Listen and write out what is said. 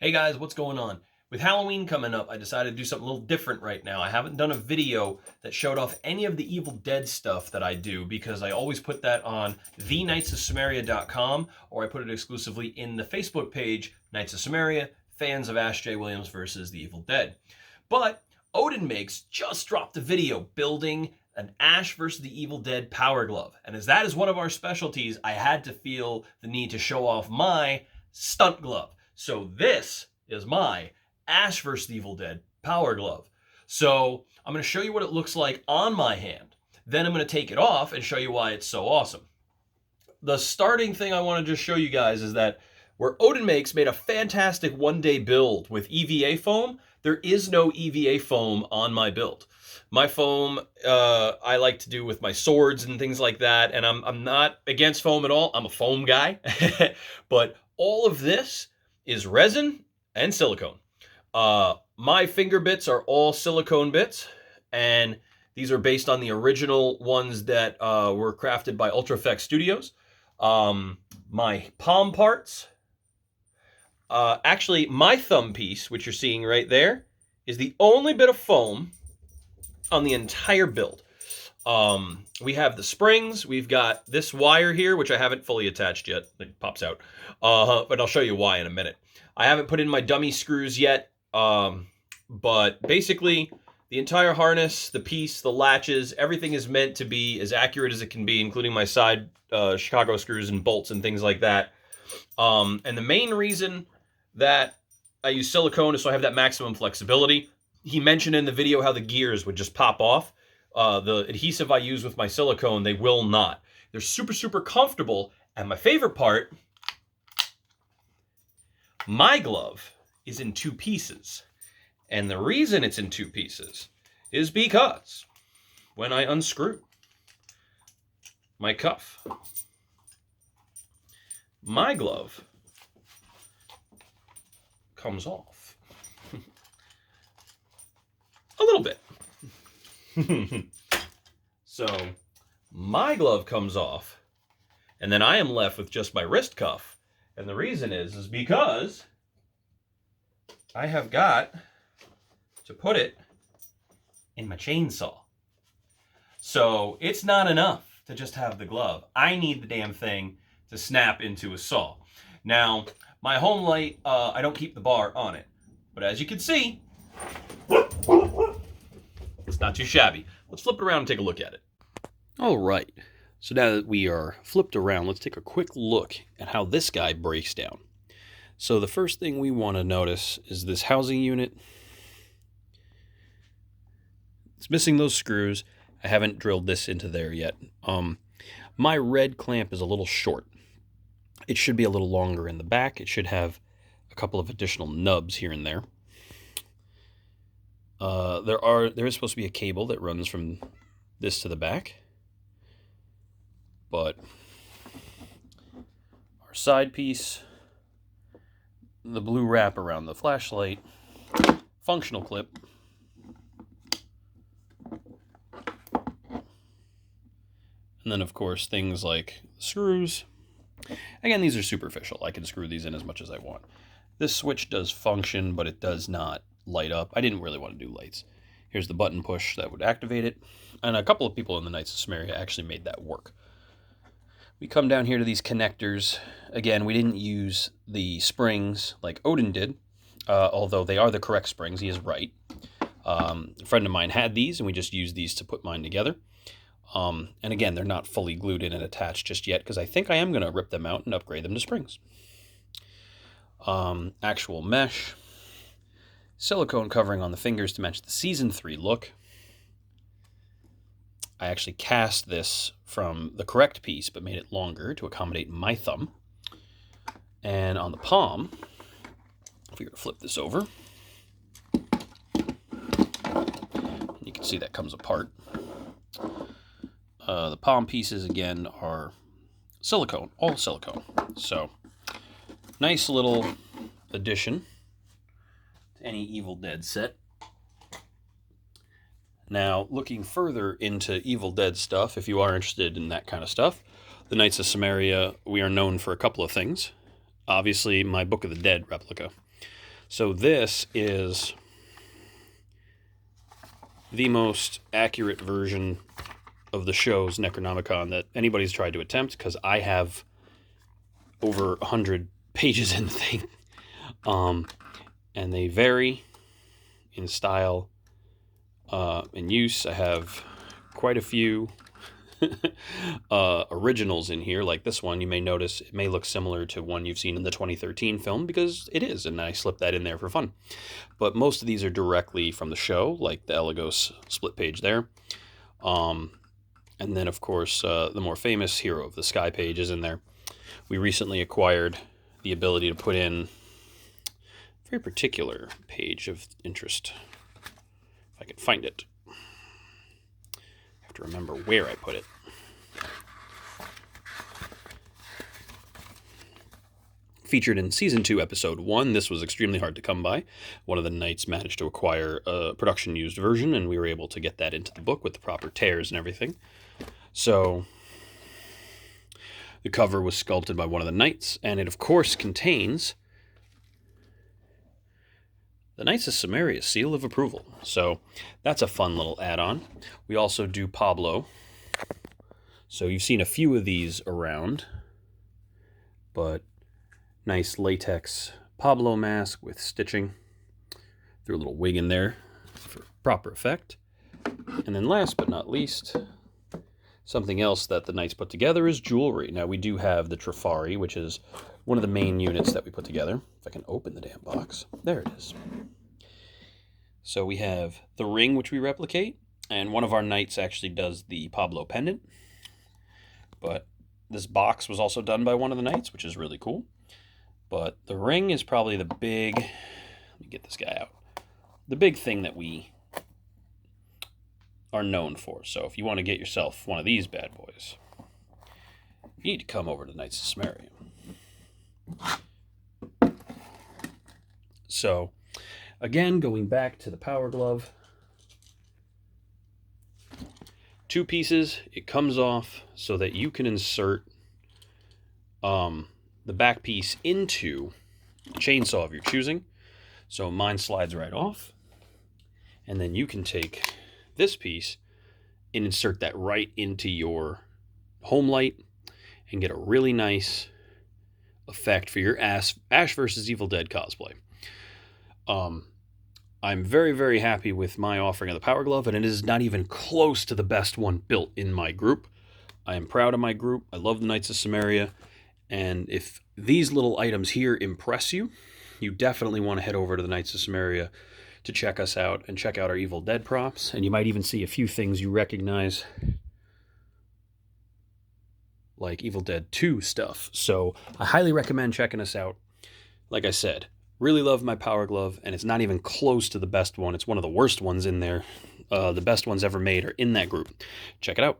Hey guys, what's going on? With Halloween coming up, I decided to do something a little different right now. I haven't done a video that showed off any of the Evil Dead stuff that I do because I always put that on thenightsofsamaria.com or I put it exclusively in the Facebook page, Knights of Samaria, fans of Ash J. Williams versus the Evil Dead. But Odin Makes just dropped a video building an Ash versus the Evil Dead power glove. And as that is one of our specialties, I had to feel the need to show off my stunt glove. So this is my Ash vs. Evil Dead power glove. So I'm going to show you what it looks like on my hand. Then I'm going to take it off and show you why it's so awesome. The starting thing I want to just show you guys is that where Odin Makes made a fantastic one-day build with EVA foam, there is no EVA foam on my build. My foam, I like to do with my swords and things like that, and I'm not against foam at all. I'm a foam guy. But all of this is resin and silicone. My finger bits are all silicone bits, and these are based on the original ones that were crafted by Ultra Effects Studios. My palm parts, actually my thumb piece, which you're seeing right there, is the only bit of foam on the entire build. We have the springs, we've got this wire here, which I haven't fully attached yet. It pops out. But I'll show you why in a minute. I haven't put in my dummy screws yet, but basically the entire harness, the piece, the latches, everything is meant to be as accurate as it can be, including my side Chicago screws and bolts and things like that. And the main reason that I use silicone is so I have that maximum flexibility. He mentioned in the video how the gears would just pop off. The adhesive I use with my silicone, they will not. They're super, super comfortable. And my favorite part, my glove is in two pieces. And the reason it's in two pieces is because when I unscrew my cuff, my glove comes off. A little bit. So my glove comes off, and then I am left with just my wrist cuff. And the reason is because I have got to put it in my chainsaw. So it's not enough to just have the glove. I need the damn thing to snap into a saw. Now, my home light, I don't keep the bar on it. But as you can see, it's not too shabby. Let's flip it around and take a look at it. All right. So now that we are flipped around, let's take a quick look at how this guy breaks down. So the first thing we want to notice is this housing unit. It's missing those screws. I haven't drilled this into there yet. My red clamp is a little short. It should be a little longer in the back. It should have a couple of additional nubs here and there. There is supposed to be a cable that runs from this to the back. But our side piece, the blue wrap around the flashlight, functional clip, and then of course things like screws. Again, these are superficial. I can screw these in as much as I want. This switch does function, but it does not light up. I didn't really want to do lights. Here's the button push that would activate it. And a couple of people in the Knights of Samaria actually made that work. We come down here to these connectors. Again, we didn't use the springs like Odin did, although they are the correct springs. He is right. A friend of mine had these, and we just used these to put mine together. And again, they're not fully glued in and attached just yet, because I think I am going to rip them out and upgrade them to springs. Actual mesh. Silicone covering on the fingers to match the Season 3 look. I actually cast this from the correct piece, but made it longer to accommodate my thumb. And on the palm, if we were to flip this over, you can see that comes apart. The palm pieces, again, are silicone, all silicone. So, nice little addition to any Evil Dead set. Now, looking further into Evil Dead stuff, if you are interested in that kind of stuff, the Knights of Samaria, we are known for a couple of things. Obviously, my Book of the Dead replica. So this is the most accurate version of the show's Necronomicon that anybody's tried to attempt, because I have over 100 pages in the thing. And they vary in style and use. I have quite a few originals in here, like this one. You may notice it may look similar to one you've seen in the 2013 film, because it is, and I slipped that in there for fun. But most of these are directly from the show, like the Elagos split page there. And then, of course, the more famous Hero of the Sky page is in there. We recently acquired the ability to put in a very particular page of interest. If I can find it. I have to remember where I put it. Featured in Season 2, Episode 1, this was extremely hard to come by. One of the knights managed to acquire a production-used version, and we were able to get that into the book with the proper tears and everything. So, the cover was sculpted by one of the knights, and it, of course, contains the Knights of Samaria seal of approval. So, that's a fun little add-on. We also do Pablo. So, you've seen a few of these around, but nice latex Pablo mask with stitching. Threw a little wig in there for proper effect. And then last but not least, something else that the knights put together is jewelry. Now, we do have the Trifari, which is one of the main units that we put together. If I can open the damn box. There it is. So we have the ring, which we replicate, and one of our knights actually does the Pablo pendant. But this box was also done by one of the knights, which is really cool. But the ring is probably the big... Let me get this guy out. The big thing that we are known for. So if you want to get yourself one of these bad boys, you need to come over to Knights of Samaria. So, again, going back to the Power Glove, 2 pieces, it comes off so that you can insert the back piece into a chainsaw of your choosing. So mine slides right off, and then you can take this piece and insert that right into your home light and get a really nice effect for your Ash vs. Evil Dead cosplay. I'm very, very happy with my offering of the Power Glove, and it is not even close to the best one built in my group. I am proud of my group. I love the Knights of Samaria, and if these little items here impress you, you definitely want to head over to the Knights of Samaria to check us out and check out our Evil Dead props, and you might even see a few things you recognize, like Evil Dead 2 stuff. So I highly recommend checking us out. Like I said, really love my Power Glove, and it's not even close to the best one. It's one of the worst ones in there. The best ones ever made are in that group. Check it out.